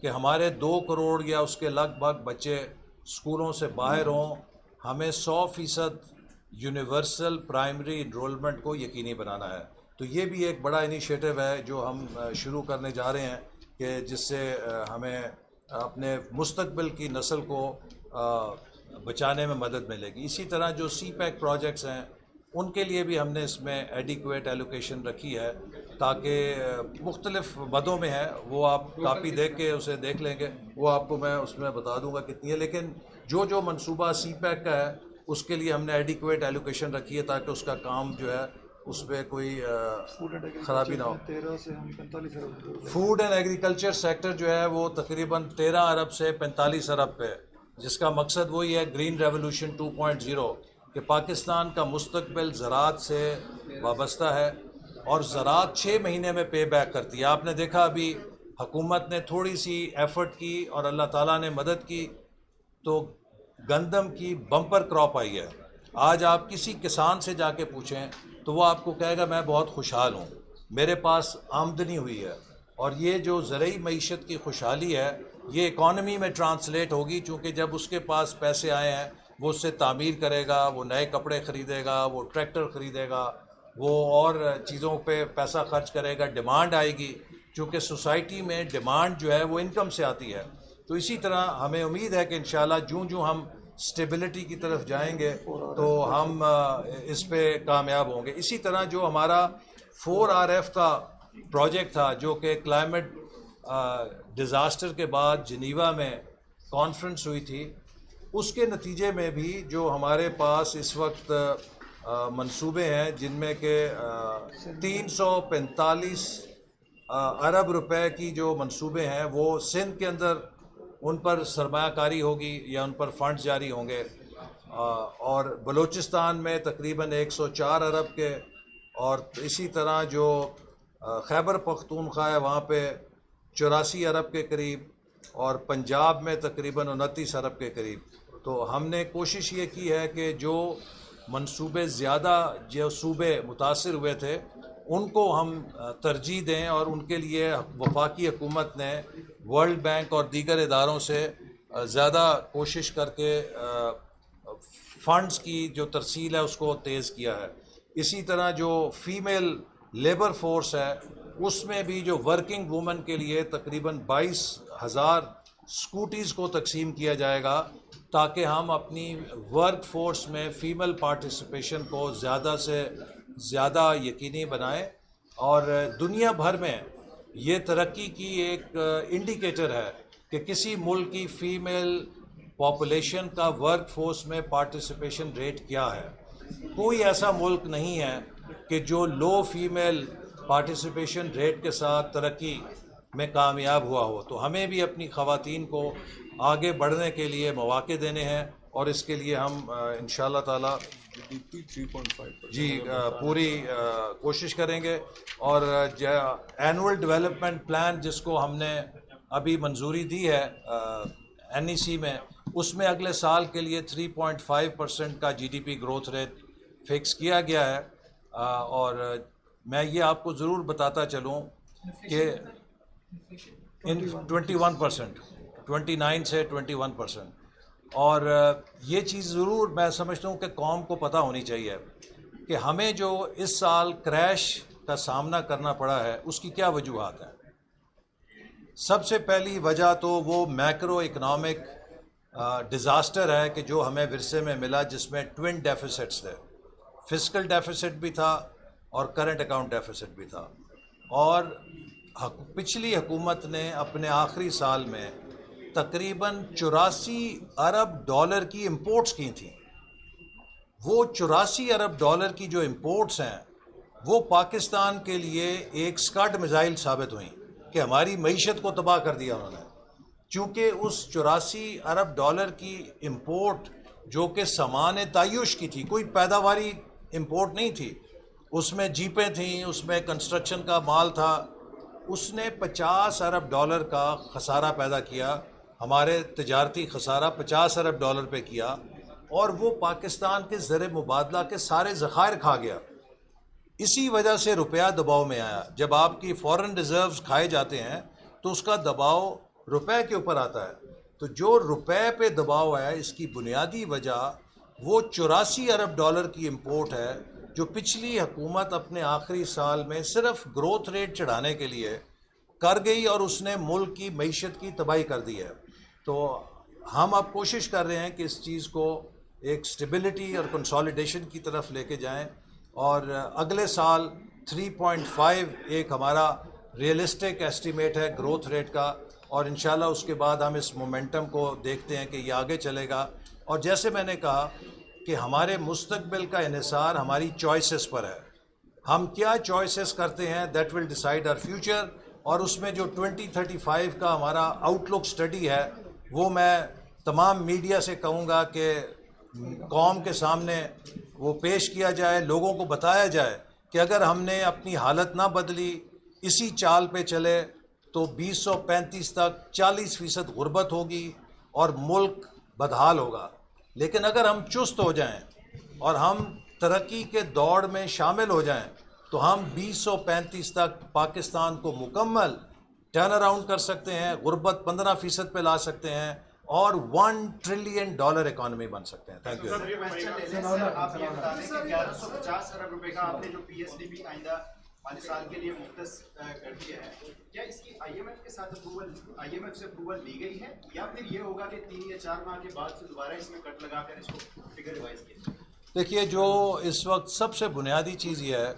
کہ ہمارے 2 کروڑ یا اس کے لگ بھگ بچے اسکولوں سے باہر ہوں. ہمیں 100% یونیورسل پرائمری انرولمنٹ کو یقینی بنانا ہے. تو یہ بھی ایک بڑا انیشیٹو ہے جو ہم شروع کرنے جا رہے ہیں کہ جس سے ہمیں اپنے مستقبل کی نسل کو بچانے میں مدد ملے گی. اسی طرح جو CPEC پروجیکٹس ہیں ان کے لیے بھی ہم نے اس میں ایڈیکویٹ ایلوکیشن رکھی ہے, تاکہ مختلف مدوں میں ہے, وہ آپ کاپی دیکھ کے اسے دیکھ لیں گے, وہ آپ کو میں اس میں بتا دوں گا کتنی ہے. لیکن جو منصوبہ CPEC کا ہے اس کے لیے ہم نے ایڈیکویٹ ایلوکیشن رکھی ہے تاکہ اس کا کام جو ہے اس پہ کوئی خرابی نہ ہو. 13 سے ہم 45 ارب. فوڈ اینڈ ایگریکلچر سیکٹر جو ہے وہ تقریباً 13 ارب سے 45 ارب پہ, جس کا مقصد وہی ہے گرین ریولوشن 2.0 کہ پاکستان کا مستقبل زراعت سے وابستہ ہے, اور زراعت 6 مہینے میں پے بیک کرتی ہے. آپ نے دیکھا ابھی حکومت نے تھوڑی سی ایفرٹ کی اور اللہ تعالیٰ نے مدد کی تو گندم کی بمپر کراپ آئی ہے. آج آپ کسی کسان سے جا کے پوچھیں تو وہ آپ کو کہے گا میں بہت خوشحال ہوں, میرے پاس آمدنی ہوئی ہے. اور یہ جو زرعی معیشت کی خوشحالی ہے یہ اکانومی میں ٹرانسلیٹ ہوگی, چونکہ جب اس کے پاس پیسے آئے ہیں وہ اس سے تعمیر کرے گا, وہ نئے کپڑے خریدے گا, وہ ٹریکٹر خریدے گا, وہ اور چیزوں پہ پیسہ خرچ کرے گا, ڈیمانڈ آئے گی, چونکہ سوسائٹی میں ڈیمانڈ جو ہے وہ انکم سے آتی ہے. تو اسی طرح ہمیں امید ہے کہ انشاءاللہ جوں ہم سٹیبلٹی کی طرف جائیں گے تو ہم اس پہ کامیاب ہوں گے. اسی طرح جو ہمارا 4RF کا پروجیکٹ تھا جو کہ کلائمیٹ ڈیزاسٹر کے بعد جنیوا میں کانفرنس ہوئی تھی, اس کے نتیجے میں بھی جو ہمارے پاس اس وقت منصوبے ہیں جن میں کہ 345 ارب روپے کی جو منصوبے ہیں وہ سندھ کے اندر ان پر سرمایہ کاری ہوگی یا ان پر فنڈز جاری ہوں گے. اور بلوچستان میں تقریباً 104 ارب کے، اور اسی طرح جو خیبر پختونخوا ہے وہاں پہ 84 ارب کے قریب، اور پنجاب میں تقریباً 29 ارب کے قریب. تو ہم نے کوشش یہ کی ہے کہ جو منصوبے زیادہ جو صوبے متاثر ہوئے تھے ان کو ہم ترجیح دیں، اور ان کے لیے وفاقی حکومت نے ورلڈ بینک اور دیگر اداروں سے زیادہ کوشش کر کے فنڈز کی جو ترسیل ہے اس کو تیز کیا ہے. اسی طرح جو فیمیل لیبر فورس ہے اس میں بھی جو ورکنگ وومن کے لیے تقریباً 22,000 اسکوٹیز کو تقسیم کیا جائے گا، تاکہ ہم اپنی ورک فورس میں فیمیل پارٹیسپیشن کو زیادہ سے زیادہ یقینی بنائیں. اور دنیا بھر میں یہ ترقی کی ایک انڈیکیٹر ہے کہ کسی ملک کی فیمیل پاپولیشن کا ورک فورس میں پارٹیسپیشن ریٹ کیا ہے. کوئی ایسا ملک نہیں ہے کہ جو لو فیمیل پارٹیسپیشن ریٹ کے ساتھ ترقی میں کامیاب ہوا ہو. تو ہمیں بھی اپنی خواتین کو آگے بڑھنے کے لیے مواقع دینے ہیں، اور اس کے لیے ہم انشاءاللہ تعالی جی پوری کوشش کریں گے. اور اینول ڈیولپمنٹ پلان جس کو ہم نے ابھی منظوری دی ہے NEC میں، اس میں اگلے سال کے لیے 3.5% کا GDP گروتھ ریٹ فکس کیا گیا ہے. اور میں یہ آپ کو ضرور بتاتا چلوں کہ 21%، 29 سے 21%. اور یہ چیز ضرور میں سمجھتا ہوں کہ قوم کو پتہ ہونی چاہیے کہ ہمیں جو اس سال کریش کا سامنا کرنا پڑا ہے اس کی کیا وجوہات ہیں. سب سے پہلی وجہ تو وہ میکرو اکنامک ڈیزاسٹر ہے کہ جو ہمیں ورثے میں ملا، جس میں ٹوین ڈیفیسٹس تھے. فسکل ڈیفیسٹ بھی تھا اور کرنٹ اکاؤنٹ ڈیفیسٹ بھی تھا. اور پچھلی حکومت نے اپنے آخری سال میں تقریباً 84 ارب ڈالر کی امپورٹس کی تھیں. وہ 84 ارب ڈالر کی جو امپورٹس ہیں وہ پاکستان کے لیے ایک اسکڈ میزائل ثابت ہوئیں کہ ہماری معیشت کو تباہ کر دیا انہوں نے. چونکہ اس 84 ارب ڈالر کی امپورٹ جو کہ سامان تعیش کی تھی، کوئی پیداواری امپورٹ نہیں تھی، اس میں جیپیں تھیں، اس میں کنسٹرکشن کا مال تھا، اس نے 50 ارب ڈالر کا خسارہ پیدا کیا. ہمارے تجارتی خسارہ 50 ارب ڈالر پہ کیا، اور وہ پاکستان کے زر مبادلہ کے سارے ذخائر کھا گیا. اسی وجہ سے روپیہ دباؤ میں آیا. جب آپ کی فورن ریزروز کھائے جاتے ہیں تو اس کا دباؤ روپے کے اوپر آتا ہے. تو جو روپے پہ دباؤ آیا اس کی بنیادی وجہ وہ 84 ارب ڈالر کی امپورٹ ہے جو پچھلی حکومت اپنے آخری سال میں صرف گروتھ ریٹ چڑھانے کے لیے کر گئی، اور اس نے ملک کی معیشت کی تباہی کر دی ہے. تو ہم اب کوشش کر رہے ہیں کہ اس چیز کو ایک سٹیبلٹی اور کنسالیڈیشن کی طرف لے کے جائیں، اور اگلے سال 3.5 ایک ہمارا ریئلسٹک ایسٹیمیٹ ہے گروتھ ریٹ کا. اور انشاءاللہ اس کے بعد ہم اس مومنٹم کو دیکھتے ہیں کہ یہ آگے چلے گا. اور جیسے میں نے کہا کہ ہمارے مستقبل کا انحصار ہماری چوائسز پر ہے. ہم کیا چوائسز کرتے ہیں that will decide our future. اور اس میں جو 2035 کا ہمارا آؤٹ لک اسٹڈی ہے وہ میں تمام میڈیا سے کہوں گا کہ قوم کے سامنے وہ پیش کیا جائے، لوگوں کو بتایا جائے کہ اگر ہم نے اپنی حالت نہ بدلی، اسی چال پہ چلے تو 2035 تک 40% غربت ہوگی اور ملک بدحال ہوگا. لیکن اگر ہم چست ہو جائیں اور ہم ترقی کے دوڑ میں شامل ہو جائیں تو ہم 2035 تک پاکستان کو مکمل ٹرن اراؤنڈ کر سکتے ہیں، غربت 15% پہ لا سکتے ہیں، اور $1 ٹریلین اکانومی بن سکتے ہیں. Thank you. آپ یہ بتا دیں کہ 1150 ارب روپے کا آپ نے جو PSDB آئندہ 5 سال کے لیے مختص کر دیا ہے، کیا اس کی IMF کے ساتھ IMF سے اپروول لی گئی ہے، یا پھر یہ ہوگا کہ 3 یا 4 ماہ کے بعد سے دوبارہ اس میں کٹ لگا کر اس کو فگر ریوائز کیا جائے؟ دیکھیے، جو اس وقت سب سے بنیادی چیز یہ ہے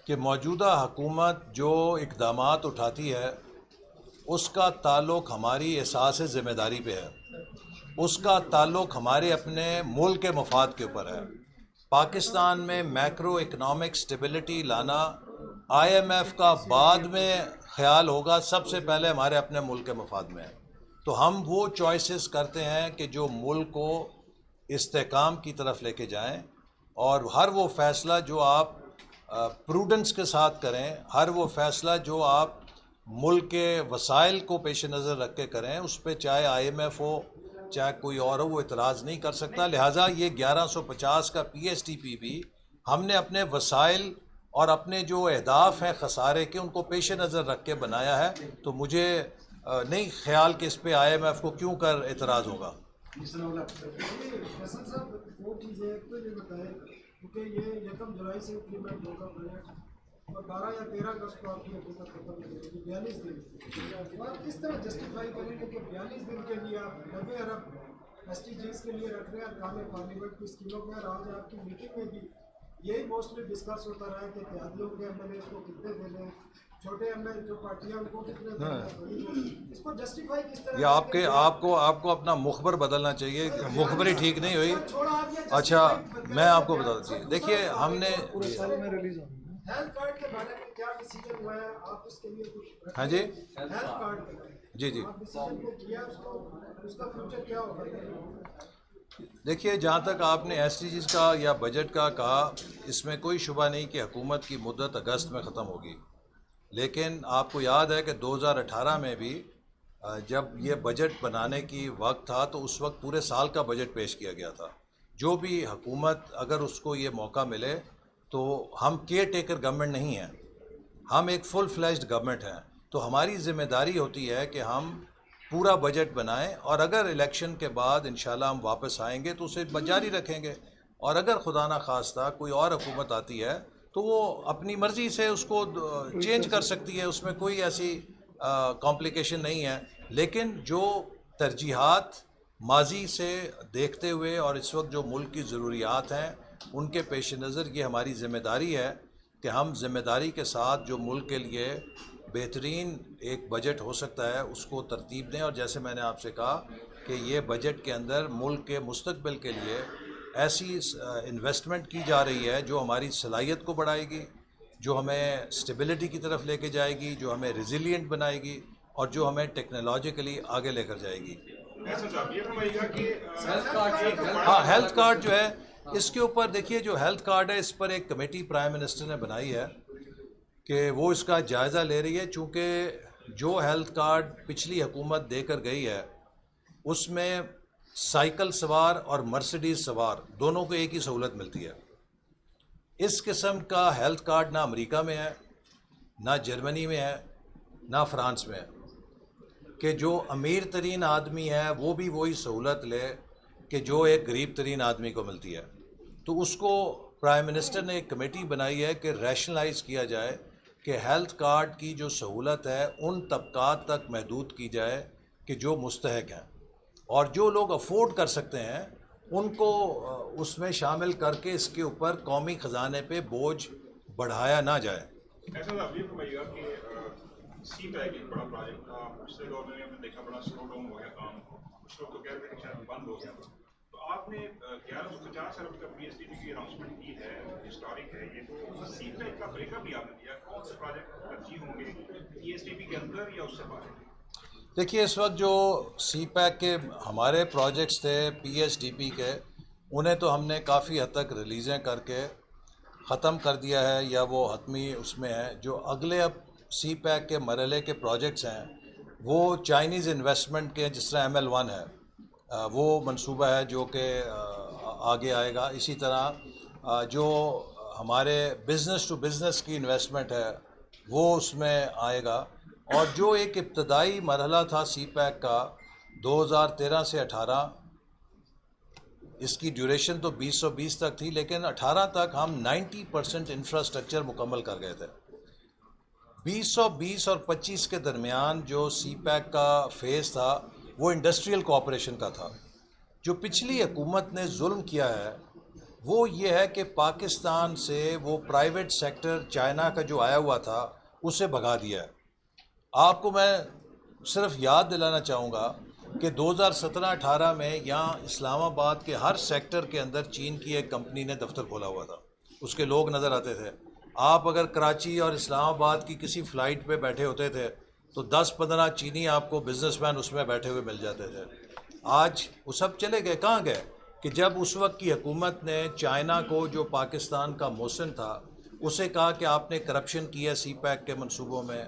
کہ موجودہ حکومت جو اقدامات اٹھاتی ہے اس کا تعلق ہماری احساس ذمہ داری پہ ہے، اس کا تعلق ہمارے اپنے ملک کے مفاد کے اوپر ہے. پاکستان میں میکرو اکنامک سٹیبلٹی لانا IMF کا بعد میں خیال ہوگا، سب سے پہلے ہمارے اپنے ملک کے مفاد میں ہے. تو ہم وہ چوائسز کرتے ہیں کہ جو ملک کو استحکام کی طرف لے کے جائیں، اور ہر وہ فیصلہ جو آپ پروڈنس کے ساتھ کریں، ہر وہ فیصلہ جو آپ ملک کے وسائل کو پیش نظر رکھ کے کریں، اس پہ چاہے IMF ہو چاہے کوئی اور ہو وہ اعتراض نہیں کر سکتا. لہٰذا یہ 1150 کا PSDP بھی ہم نے اپنے وسائل اور اپنے جو اہداف ہیں خسارے کے ان کو پیش نظر رکھ کے بنایا ہے. تو مجھے نہیں خیال کہ اس پہ IMF کو کیوں کر اعتراض ہوگا. حسن صاحب وہ چیز ہے تو یہ بتائیں کیونکہ یہ 1 جولائی سے امپلیمنٹ ہوگا پروجیکٹ اور 12 یا 13 اگست کو آپ کی حکومت ختم ہو جائے گی 42 دن. آپ کس طرح جسٹیفائی کریں گے کہ 42 دن کے لیے آپ 90 ارب SDGs کے لیے رکھ رہے ہیں ارکان پارلیمنٹ کی اسکیموں پہ. اور آج آپ کی میٹنگ میں بھی یہی موسٹلی ڈسکس ہوتا رہا ہے کہ اتحادیوں کے MLAs کو کتنے دینے، چھوٹے MLA جو پارٹیاں ان کو کتنے دینے. اس کو جسٹیفائی کس طرح یہ آپ کو اپنا مخبر بدلنا چاہیے. مخبری ٹھیک نہیں ہوئی. اچھا میں آپ کو بتا دیتی. دیکھیے ہم نے ہیلتھ کارڈ کے بارے میں کیا ڈیسیجن ہوا ہے؟ آپ اس کے لیے کچھ ہاں جی ہیلتھ کارڈ جی آپ ڈیسیجن کو کیا اس کا فیوچر کیا ہوگا؟ دیکھیے جہاں تک آپ نے SDGs کا یا بجٹ کا کہا، اس میں کوئی شبہ نہیں کہ حکومت کی مدت اگست میں ختم ہوگی. لیکن آپ کو یاد ہے کہ 2018 میں بھی جب یہ بجٹ بنانے کی وقت تھا تو اس وقت پورے سال کا بجٹ پیش کیا گیا تھا. جو بھی حکومت اگر اس کو یہ موقع ملے تو ہم کیئر ٹیکر گورنمنٹ نہیں ہیں، ہم ایک فل فلیجڈ گورنمنٹ ہیں. تو ہماری ذمہ داری ہوتی ہے کہ ہم پورا بجٹ بنائیں، اور اگر الیکشن کے بعد انشاءاللہ ہم واپس آئیں گے تو اسے جاری رکھیں گے. اور اگر خدا نہ خواستہ کوئی اور حکومت آتی ہے تو وہ اپنی مرضی سے اس کو چینج کر سکتی ہے، اس میں کوئی ایسی کمپلیکیشن نہیں ہے. لیکن جو ترجیحات ماضی سے دیکھتے ہوئے اور اس وقت جو ملک کی ضروریات ہیں ان کے پیش نظر یہ ہماری ذمہ داری ہے کہ ہم ذمہ داری کے ساتھ جو ملک کے لیے بہترین ایک بجٹ ہو سکتا ہے اس کو ترتیب دیں. اور جیسے میں نے آپ سے کہا کہ یہ بجٹ کے اندر ملک کے مستقبل کے لیے ایسی انویسٹمنٹ کی جا رہی ہے جو ہماری صلاحیت کو بڑھائے گی، جو ہمیں اسٹیبلٹی کی طرف لے کے جائے گی، جو ہمیں ریزیلینٹ بنائے گی، اور جو ہمیں ٹیکنالوجیکلی آگے لے کر جائے گی. ہاں ہیلتھ کارڈ جو ہے اس کے اوپر دیکھیے جو ہیلتھ کارڈ ہے اس پر ایک کمیٹی پرائم منسٹر نے بنائی ہے کہ وہ اس کا جائزہ لے رہی ہے. چونکہ جو ہیلتھ کارڈ پچھلی حکومت دے کر گئی ہے اس میں سائیکل سوار اور مرسیڈیز سوار دونوں کو ایک ہی سہولت ملتی ہے. اس قسم کا ہیلتھ کارڈ نہ امریکہ میں ہے، نہ جرمنی میں ہے، نہ فرانس میں ہے کہ جو امیر ترین آدمی ہے وہ بھی وہی سہولت لے کہ جو ایک غریب ترین آدمی کو ملتی ہے. تو اس کو پرائم منسٹر نے ایک کمیٹی بنائی ہے کہ ریشنلائز کیا جائے کہ ہیلتھ کارڈ کی جو سہولت ہے ان طبقات تک محدود کی جائے کہ جو مستحق ہیں، اور جو لوگ افورڈ کر سکتے ہیں ان کو اس میں شامل کر کے اس کے اوپر قومی خزانے پہ بوجھ بڑھایا نہ جائے. ایسا آپ یہ فرمائیے گا کہ سی پیک ایک بڑا پروجیکٹ تھا، پچھلے دور میں ہم نے دیکھا بڑا سلو ڈاؤن ہو گیا کام، کچھ لوگ تو کہہ رہے ہیں کہ شاید بند ہو گیا. تو آپ نے 1150 ارب کا PSDP کی اناؤنسمنٹ کی ہے، ہسٹورک ہے یہ. تو سی پیک کا بریک اپ بھی آپ نے دیا، کون سے پروجیکٹ ترجیح ہوں گے PSDP کے اندر یا اس سے باہر؟ دیکھیے اس وقت جو سی پیک کے ہمارے پروجیکٹس تھے PSDP کے، انہیں تو ہم نے کافی حد تک ریلیزیں کر کے ختم کر دیا ہے یا وہ حتمی اس میں ہے. جو اگلے اب سی پیک کے مرحلے کے پروجیکٹس ہیں وہ چائنیز انویسٹمنٹ کے، جس طرح ML1 ہے وہ منصوبہ ہے جو کہ آگے آئے گا. اسی طرح جو ہمارے بزنس ٹو بزنس کی انویسٹمنٹ ہے وہ اس میں آئے گا. اور جو ایک ابتدائی مرحلہ تھا سی پیک کا 2013 سے 18، اس کی ڈیوریشن تو 2020 تک تھی، لیکن 18 تک ہم 90% انفراسٹرکچر مکمل کر گئے تھے. 2020 اور 25 کے درمیان جو سی پیک کا فیز تھا وہ انڈسٹریل کوآپریشن کا تھا. جو پچھلی حکومت نے ظلم کیا ہے وہ یہ ہے کہ پاکستان سے وہ پرائیویٹ سیکٹر چائنا کا جو آیا ہوا تھا اسے بھگا دیا ہے. آپ کو میں صرف یاد دلانا چاہوں گا کہ 2017-18 میں یہاں اسلام آباد کے ہر سیکٹر کے اندر چین کی ایک کمپنی نے دفتر کھولا ہوا تھا، اس کے لوگ نظر آتے تھے. آپ اگر کراچی اور اسلام آباد کی کسی فلائٹ پہ بیٹھے ہوتے تھے تو 10-15 چینی آپ کو بزنس مین اس میں بیٹھے ہوئے مل جاتے تھے. آج وہ سب چلے گئے، کہاں گئے؟ کہ جب اس وقت کی حکومت نے چائنا کو جو پاکستان کا موسن تھا اسے کہا کہ آپ نے کرپشن کیا سی پیک کے منصوبوں میں،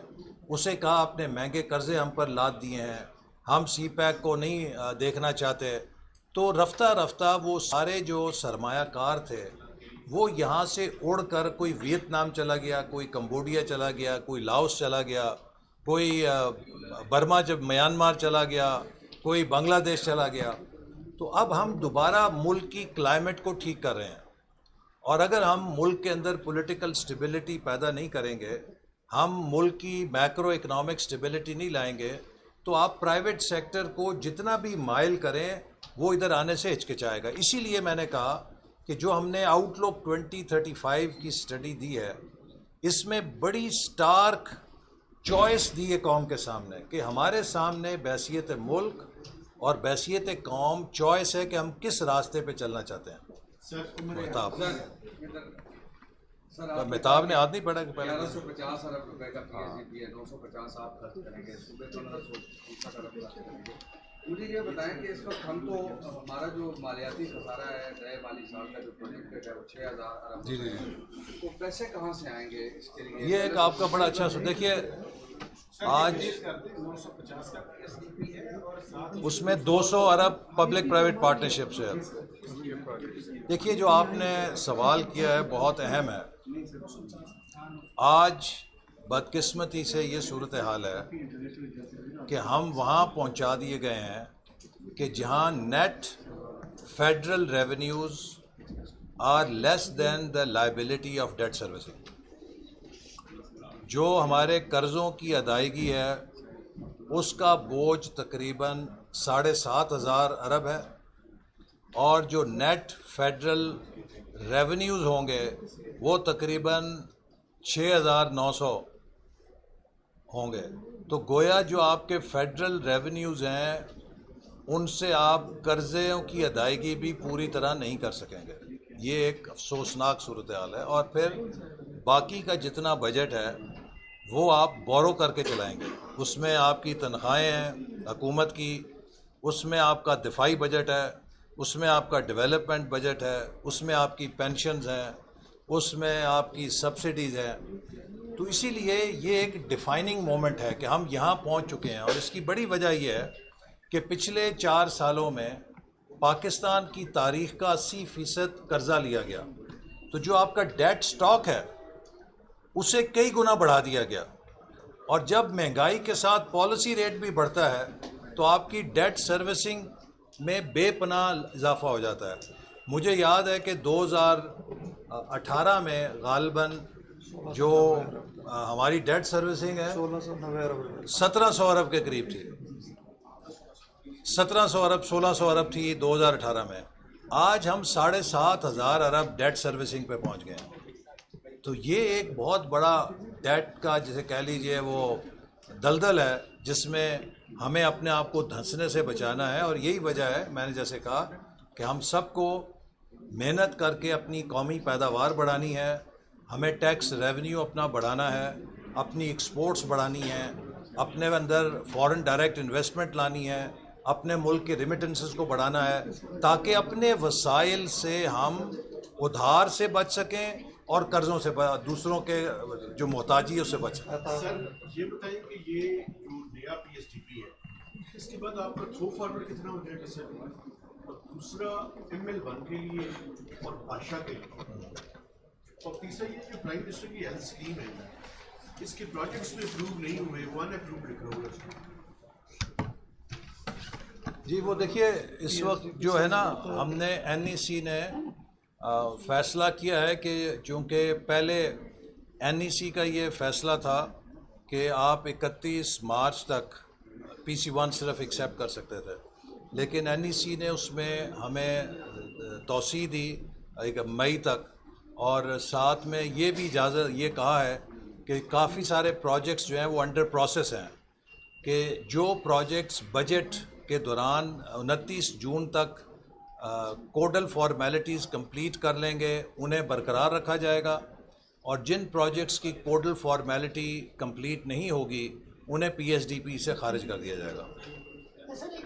اسے کہا آپ نے مہنگے قرضے ہم پر لاد دیے ہیں، ہم سی پیک کو نہیں دیکھنا چاہتے، تو رفتہ رفتہ وہ سارے جو سرمایہ کار تھے وہ یہاں سے اڑ کر کوئی ویتنام چلا گیا، کوئی کمبوڈیا چلا گیا، کوئی لاؤس چلا گیا، کوئی برما جب میانمار چلا گیا، کوئی بنگلہ دیش چلا گیا۔ تو اب ہم دوبارہ ملک کی کلائمیٹ کو ٹھیک کر رہے ہیں، اور اگر ہم ملک کے اندر پولیٹیکل سٹیبلٹی پیدا نہیں کریں گے، ہم ملک کی میکرو اکنامک سٹیبلٹی نہیں لائیں گے، تو آپ پرائیویٹ سیکٹر کو جتنا بھی مائل کریں وہ ادھر آنے سے ہچکچائے گا۔ اسی لیے میں نے کہا کہ جو ہم نے آؤٹ لک 2035 کی سٹڈی دی ہے، اس میں بڑی سٹارک چوائس دی ہے قوم کے سامنے، کہ ہمارے سامنے بحیثیت ملک اور بحیثیت قوم چوائس ہے کہ ہم کس راستے پہ چلنا چاہتے ہیں۔ مہتاب نے ہاتھ نہیں پڑھا کہ پہلے 1150 ارب روپے کا PSDP ہے، 950 آپ خرچ کریں گے، صوبے 1560 ارب خرچ کریں گے۔ مجھے یہ بتائیں کہ اس وقت ہم تو ہمارا جو مالیاتی خسارہ ہے نئے مالی سال کا جو پروجیکٹ ہے وہ 6000 ارب روپے ہے، تو پیسے کہاں سے آئیں گے اس کے لیے؟ یہ ایک آپ کا بڑا اچھا دیکھیے، آج اس میں 200 ارب پبلک پرائیویٹ پارٹنرشپ سے ہے۔ دیکھیے جو آپ نے سوال کیا ہے بہت اہم ہے۔ آج بدقسمتی سے یہ صورتحال ہے کہ ہم وہاں پہنچا دیے گئے ہیں کہ جہاں net federal revenues are less than the liability of debt servicing. جو ہمارے قرضوں کی ادائیگی ہے اس کا بوجھ تقریباً 7500 ارب ہے، اور جو نیٹ فیڈرل ریونیوز ہوں گے وہ تقریباً 6900 ہوں گے۔ تو گویا جو آپ کے فیڈرل ریونیوز ہیں ان سے آپ قرضوں کی ادائیگی بھی پوری طرح نہیں کر سکیں گے۔ یہ ایک افسوسناک صورتحال ہے، اور پھر باقی کا جتنا بجٹ ہے وہ آپ بورو کر کے چلائیں گے۔ اس میں آپ کی تنخواہیں ہیں حکومت کی، اس میں آپ کا دفاعی بجٹ ہے، اس میں آپ کا ڈیولپمنٹ بجٹ ہے، اس میں آپ کی پینشنز ہیں، اس میں آپ کی سبسڈیز ہیں۔ تو اسی لیے یہ ایک ڈیفائننگ مومنٹ ہے کہ ہم یہاں پہنچ چکے ہیں، اور اس کی بڑی وجہ یہ ہے کہ پچھلے 4 سالوں میں پاکستان کی تاریخ کا 80% قرضہ لیا گیا، تو جو آپ کا ڈیٹ سٹاک ہے اسے کئی گنا بڑھا دیا گیا، اور جب مہنگائی کے ساتھ پالیسی ریٹ بھی بڑھتا ہے تو آپ کی ڈیٹ سروسنگ میں بے پناہ اضافہ ہو جاتا ہے۔ مجھے یاد ہے کہ 2018 میں غالباً جو ہماری ڈیٹ سروسنگ ہے 1700 ارب کے قریب تھی، 1700 ارب 1600 ارب تھی 2018 میں۔ آج ہم 7500 ارب ڈیٹ سروسنگ پہ پہنچ گئے ہیں۔ تو یہ ایک بہت بڑا ڈیٹ کا جسے کہہ لیجئے وہ دلدل ہے جس میں ہمیں اپنے آپ کو دھنسنے سے بچانا ہے، اور یہی وجہ ہے میں نے جیسے کہا کہ ہم سب کو محنت کر کے اپنی قومی پیداوار بڑھانی ہے، ہمیں ٹیکس ریونیو اپنا بڑھانا ہے، اپنی ایکسپورٹس بڑھانی ہیں، اپنے اندر فورن ڈائریکٹ انویسٹمنٹ لانی ہے، اپنے ملک کے ریمیٹنسز کو بڑھانا ہے، تاکہ اپنے وسائل سے ہم ادھار سے بچ سکیں اور قرضوں سے دوسروں کے جو محتاجی ہے اس سے بچ سکیں۔ سر یہ بتائیں کہ یہ جو نیا PSDP ہے اس کے بعد آپ کا تھرو فارورڈ کتنا ہو جائے گا سر، اور دوسرا ML1 کے لیے اور بادشاہ کے لیے، اور تیسرا یہ جو پرائم منسٹر کی ہیلتھ اسکیم ہے اس کے پروجیکٹس میں اپروو نہیں ہوئے، ون اپروو لکھ رہا ہوگا۔ جی وہ دیکھیے اس وقت جو ہے نا ہم نے NEC نے فیصلہ کیا ہے کہ چونکہ پہلے NEC کا یہ فیصلہ تھا کہ آپ 31 مارچ تک PC1 صرف ایکسیپٹ کر سکتے تھے، لیکن NEC نے اس میں ہمیں توسیع دی ایک مئی تک، اور ساتھ میں یہ بھی اجازت یہ کہا ہے کہ کافی سارے پروجیکٹس جو ہیں وہ انڈر پروسیس ہیں، کہ جو پروجیکٹس بجٹ کے دوران 29 جون تک کوڈل فارمیلٹیز کمپلیٹ کر لیں گے انہیں برقرار رکھا جائے گا، اور جن پروجیکٹس کی کوڈل فارمیلٹی کمپلیٹ نہیں ہوگی انہیں PSDP سے خارج کر دیا جائے گا۔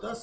10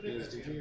PSDP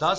10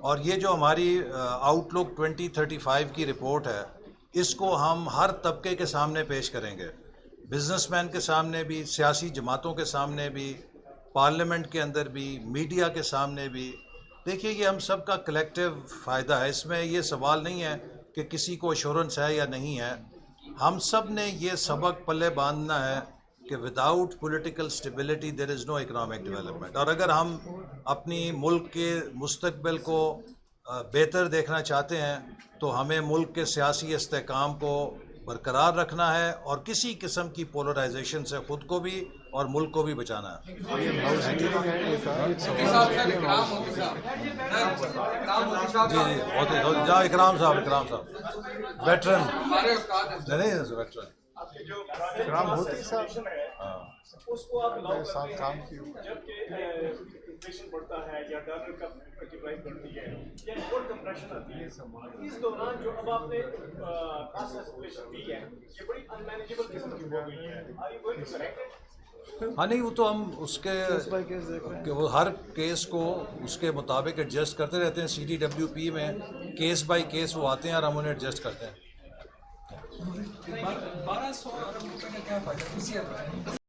اور یہ جو ہماری آؤٹ لک 2035 کی رپورٹ ہے، اس کو ہم ہر طبقے کے سامنے پیش کریں گے، بزنس مین کے سامنے بھی، سیاسی جماعتوں کے سامنے بھی، پارلیمنٹ کے اندر بھی، میڈیا کے سامنے بھی۔ دیکھیے یہ ہم سب کا کلیکٹیو فائدہ ہے، اس میں یہ سوال نہیں ہے کہ کسی کو ایشورنس ہے یا نہیں ہے۔ ہم سب نے یہ سبق پلے باندھنا ہے کہ وداؤٹ پولیٹیکل اسٹیبلٹی دیر از نو اکنامک ڈیولپمنٹ، اور اگر ہم اپنی ملک کے مستقبل کو بہتر دیکھنا چاہتے ہیں تو ہمیں ملک کے سیاسی استحکام کو برقرار رکھنا ہے اور کسی قسم کی پولرائزیشن سے خود کو بھی اور ملک کو بھی بچانا ہے۔ جی جی، اکرام صاحب ویٹرن، نہیں ویٹرن اکرام ہوتی صاحب اس کو آپ ساتھ کام کی جب کہ انفلیشن بڑھتا ہے یا ڈالر کا پرائز بڑھتی ہے یا امپورٹ کمپریشن آتی ہے، اس دوران جو اب آپ نے کاسٹ اسکیلیشن دی ہے یہ بڑی ان مینیجبل قسم کی ہو گئی ہے۔ Are you going to correct it? ہاں نہیں، وہ تو ہم اس کے کہ وہ ہر کیس کو اس کے مطابق ایڈجسٹ کرتے رہتے ہیں۔ CDWP میں کیس بائی کیس وہ آتے ہیں اور ہم انہیں ایڈجسٹ کرتے ہیں۔ 1200 ارب روپے کا کیا فائدہ کسی